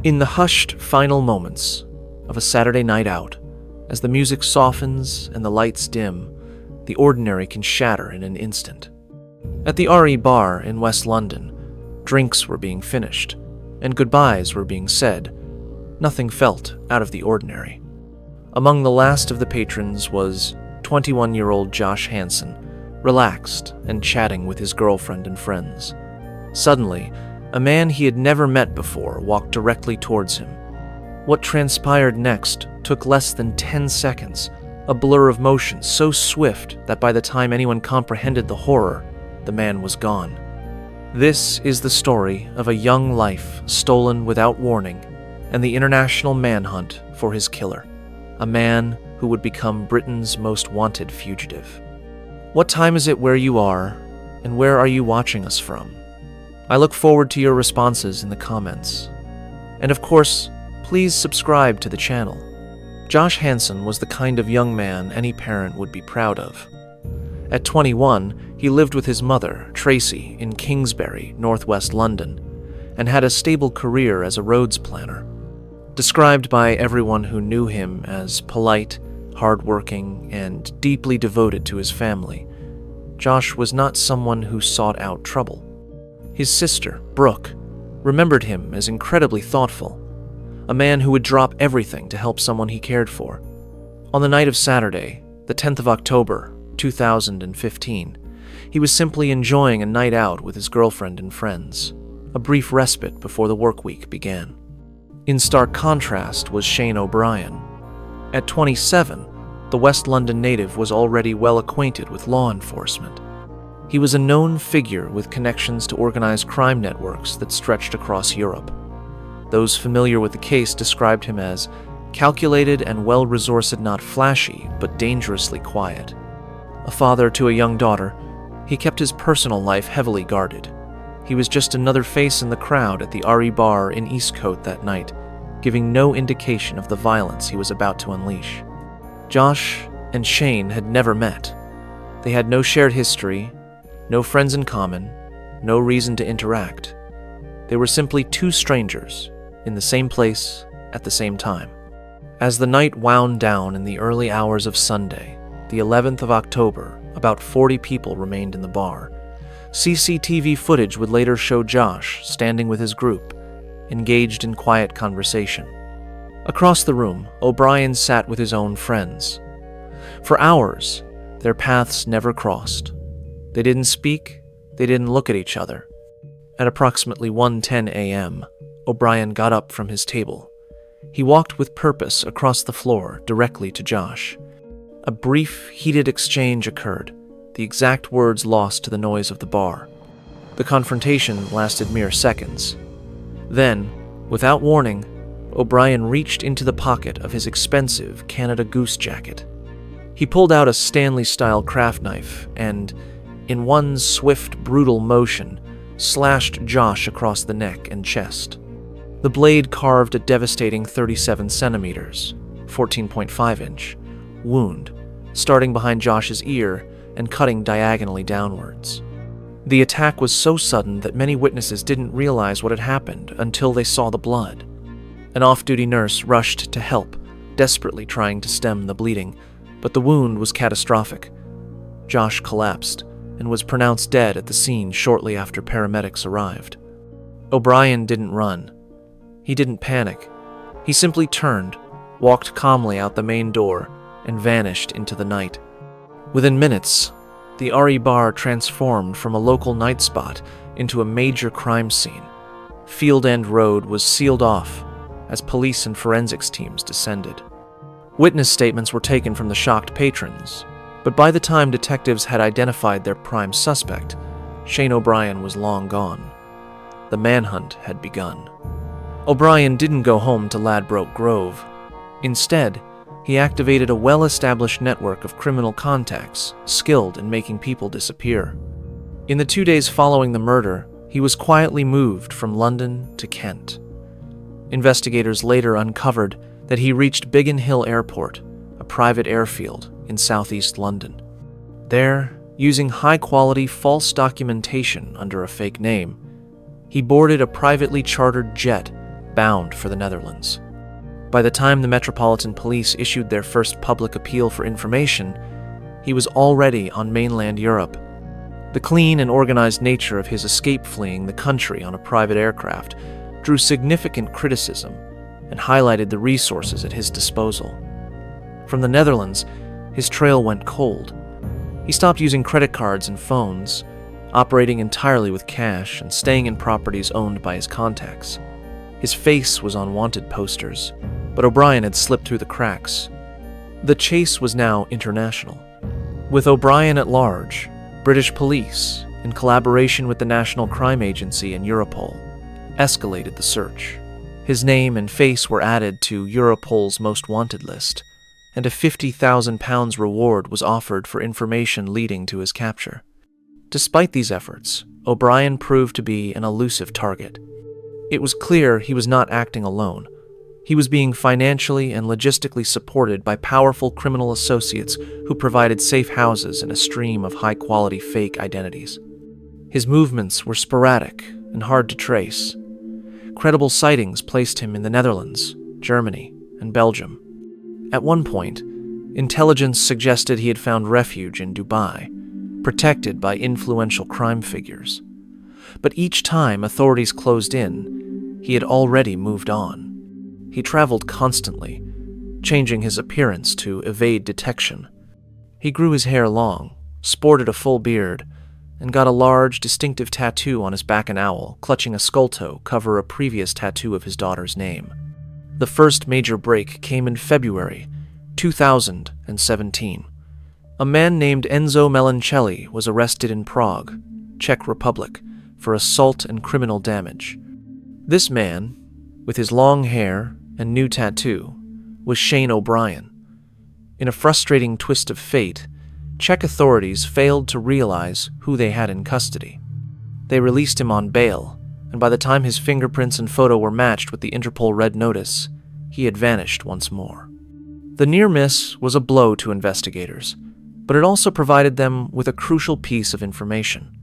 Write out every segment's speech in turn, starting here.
In the hushed final moments of a Saturday night out, as the music softens and the lights dim, the ordinary can shatter in an instant. At the RE bar in West London, drinks were being finished, and goodbyes were being said. Nothing felt out of the ordinary. Among the last of the patrons was 21-year-old Josh Hansen, relaxed and chatting with his girlfriend and friends. Suddenly, a man he had never met before walked directly towards him. What transpired next took less than 10 seconds, a blur of motion so swift that by the time anyone comprehended the horror, the man was gone. This is the story of a young life stolen without warning and the international manhunt for his killer, a man who would become Britain's most wanted fugitive. What time is it where you are, and where are you watching us from? I look forward to your responses in the comments. And of course, please subscribe to the channel. Josh Hansen was the kind of young man any parent would be proud of. At 21, he lived with his mother, Tracy, in Kingsbury, northwest London, and had a stable career as a roads planner. Described by everyone who knew him as polite, hardworking, and deeply devoted to his family, Josh was not someone who sought out trouble. His sister, Brooke, remembered him as incredibly thoughtful, a man who would drop everything to help someone he cared for. On the night of Saturday, the 10th of October, 2015, he was simply enjoying a night out with his girlfriend and friends, a brief respite before the work week began. In stark contrast was Shane O'Brien. At 27, the West London native was already well acquainted with law enforcement. He was a known figure with connections to organized crime networks that stretched across Europe. Those familiar with the case described him as calculated and well-resourced, not flashy, but dangerously quiet. A father to a young daughter, he kept his personal life heavily guarded. He was just another face in the crowd at the RE bar in Eastcote that night, giving no indication of the violence he was about to unleash. Josh and Shane had never met. They had no shared history, no friends in common, no reason to interact. They were simply two strangers in the same place at the same time. As the night wound down in the early hours of Sunday, the 11th of October, about 40 people remained in the bar. CCTV footage would later show Josh standing with his group, engaged in quiet conversation. Across the room, O'Brien sat with his own friends. For hours, their paths never crossed. They didn't speak, they didn't look at each other. At approximately 1:10 a.m., O'Brien got up from his table. He walked with purpose across the floor directly to Josh. A brief, heated exchange occurred, the exact words lost to the noise of the bar. The confrontation lasted mere seconds. Then, without warning, O'Brien reached into the pocket of his expensive Canada Goose jacket. He pulled out a Stanley-style craft knife and, in one swift, brutal motion, slashed Josh across the neck and chest. The blade carved a devastating 37 centimeters, 14.5-inch, wound, starting behind Josh's ear and cutting diagonally downwards. The attack was so sudden that many witnesses didn't realize what had happened until they saw the blood. An off-duty nurse rushed to help, desperately trying to stem the bleeding, but the wound was catastrophic. Josh collapsed and was pronounced dead at the scene shortly after paramedics arrived. O'Brien didn't run. He didn't panic. He simply turned, walked calmly out the main door, and vanished into the night. Within minutes, the RE bar transformed from a local night spot into a major crime scene. Field End Road was sealed off as police and forensics teams descended. Witness statements were taken from the shocked patrons, but by the time detectives had identified their prime suspect, Shane O'Brien was long gone. The manhunt had begun. O'Brien didn't go home to Ladbroke Grove. Instead, he activated a well-established network of criminal contacts skilled in making people disappear. In the 2 days following the murder, he was quietly moved from London to Kent. Investigators later uncovered that he reached Biggin Hill Airport, a private airfield in southeast London. There, using high-quality false documentation under a fake name, he boarded a privately chartered jet bound for the Netherlands. By the time the Metropolitan Police issued their first public appeal for information, he was already on mainland Europe. The clean and organized nature of his escape fleeing the country on a private aircraft drew significant criticism and highlighted the resources at his disposal. From the Netherlands, his trail went cold. He stopped using credit cards and phones, operating entirely with cash and staying in properties owned by his contacts. His face was on wanted posters, but O'Brien had slipped through the cracks. The chase was now international. With O'Brien at large, British police, in collaboration with the National Crime Agency and Europol, escalated the search. His name and face were added to Europol's most wanted list, and a £50,000 reward was offered for information leading to his capture. Despite these efforts, O'Brien proved to be an elusive target. It was clear he was not acting alone. He was being financially and logistically supported by powerful criminal associates who provided safe houses and a stream of high-quality fake identities. His movements were sporadic and hard to trace. Credible sightings placed him in the Netherlands, Germany, and Belgium. At one point, intelligence suggested he had found refuge in Dubai, protected by influential crime figures. But each time authorities closed in, he had already moved on. He traveled constantly, changing his appearance to evade detection. He grew his hair long, sported a full beard, and got a large, distinctive tattoo on his back and owl, clutching a skull toe cover a previous tattoo of his daughter's name. The first major break came in February 2017. A man named Enzo Melancelli was arrested in Prague, Czech Republic, for assault and criminal damage. This man, with his long hair and new tattoo, was Shane O'Brien. In a frustrating twist of fate, Czech authorities failed to realize who they had in custody. They released him on bail, and by the time his fingerprints and photo were matched with the Interpol Red Notice, he had vanished once more. The near miss was a blow to investigators, but it also provided them with a crucial piece of information: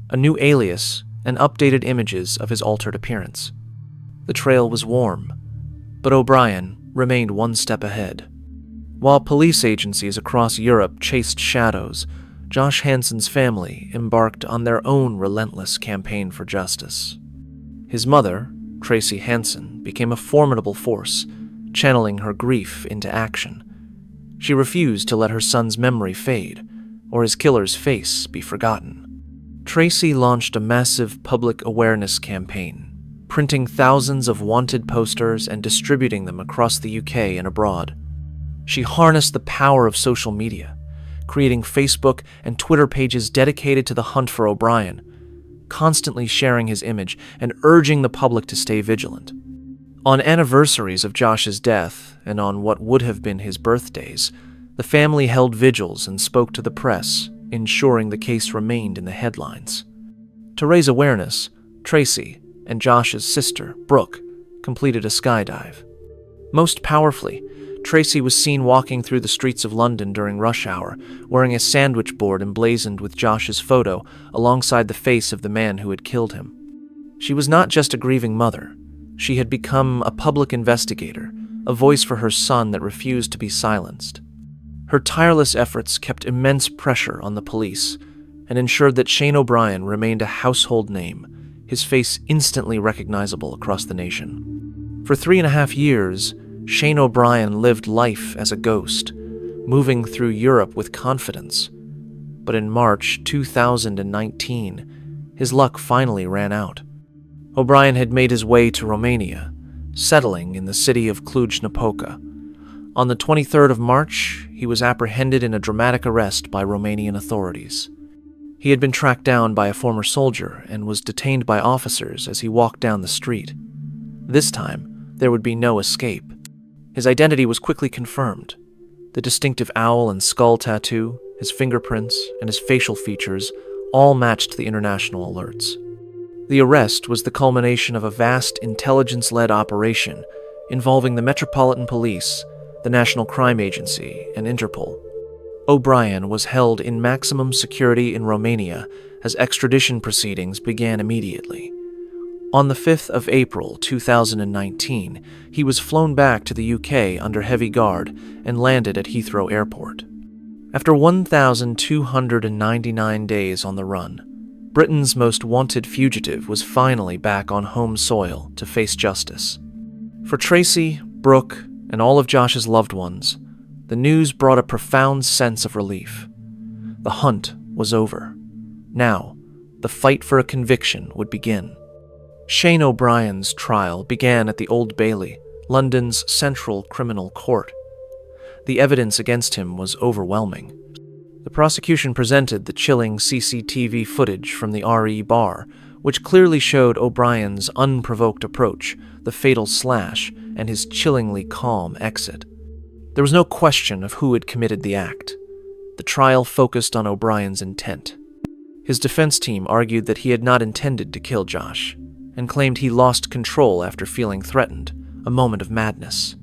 a new alias and updated images of his altered appearance. The trail was warm, but O'Brien remained one step ahead. While police agencies across Europe chased shadows, Josh Hansen's family embarked on their own relentless campaign for justice. His mother, Tracy Hansen, became a formidable force, channeling her grief into action. She refused to let her son's memory fade, or his killer's face be forgotten. Tracy launched a massive public awareness campaign, printing thousands of wanted posters and distributing them across the UK and abroad. She harnessed the power of social media, creating Facebook and Twitter pages dedicated to the hunt for O'Brien, constantly sharing his image and urging the public to stay vigilant. On anniversaries of Josh's death and on what would have been his birthdays, the family held vigils and spoke to the press, ensuring the case remained in the headlines. To raise awareness, Tracy and Josh's sister, Brooke, completed a skydive. Most powerfully, Tracy was seen walking through the streets of London during rush hour, wearing a sandwich board emblazoned with Josh's photo alongside the face of the man who had killed him. She was not just a grieving mother. She had become a public investigator, a voice for her son that refused to be silenced. Her tireless efforts kept immense pressure on the police and ensured that Shane O'Brien remained a household name, his face instantly recognizable across the nation. For 3.5 years, Shane O'Brien lived life as a ghost, moving through Europe with confidence. But in March 2019, his luck finally ran out. O'Brien had made his way to Romania, settling in the city of Cluj-Napoca. On the 23rd of March, he was apprehended in a dramatic arrest by Romanian authorities. He had been tracked down by a former soldier and was detained by officers as he walked down the street. This time, there would be no escape. His identity was quickly confirmed. The distinctive owl and skull tattoo, his fingerprints, and his facial features all matched the international alerts. The arrest was the culmination of a vast intelligence-led operation involving the Metropolitan Police, the National Crime Agency, and Interpol. O'Brien was held in maximum security in Romania as extradition proceedings began immediately. On the 5th of April 2019, he was flown back to the UK under heavy guard and landed at Heathrow Airport. After 1,299 days on the run, Britain's most wanted fugitive was finally back on home soil to face justice. For Tracy, Brooke, and all of Josh's loved ones, the news brought a profound sense of relief. The hunt was over. Now, the fight for a conviction would begin. Shane O'Brien's trial began at the Old Bailey, London's Central Criminal Court. The evidence against him was overwhelming. The prosecution presented the chilling CCTV footage from the RE bar, which clearly showed O'Brien's unprovoked approach, the fatal slash, and his chillingly calm exit. There was no question of who had committed the act. The trial focused on O'Brien's intent. His defense team argued that he had not intended to kill Josh, and claimed he lost control after feeling threatened, a moment of madness.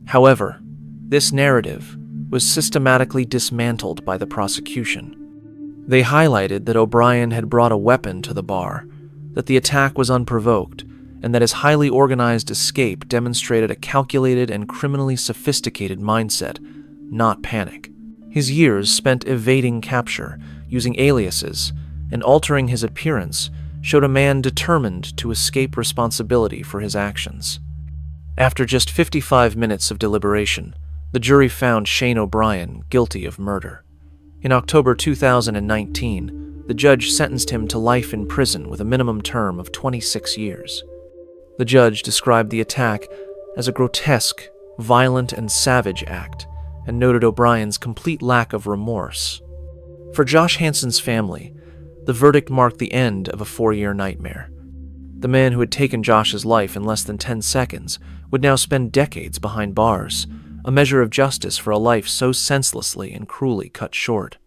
However, this narrative was systematically dismantled by the prosecution. They highlighted that O'Brien had brought a weapon to the bar, that the attack was unprovoked, and that his highly organized escape demonstrated a calculated and criminally sophisticated mindset, not panic. His years spent evading capture, using aliases, and altering his appearance showed a man determined to escape responsibility for his actions. After just 55 minutes of deliberation, the jury found Shane O'Brien guilty of murder. In October 2019, the judge sentenced him to life in prison with a minimum term of 26 years. The judge described the attack as a grotesque, violent, and savage act, and noted O'Brien's complete lack of remorse. For Josh Hanson's family, the verdict marked the end of a 4-year nightmare. The man who had taken Josh's life in less than 10 seconds would now spend decades behind bars, a measure of justice for a life so senselessly and cruelly cut short.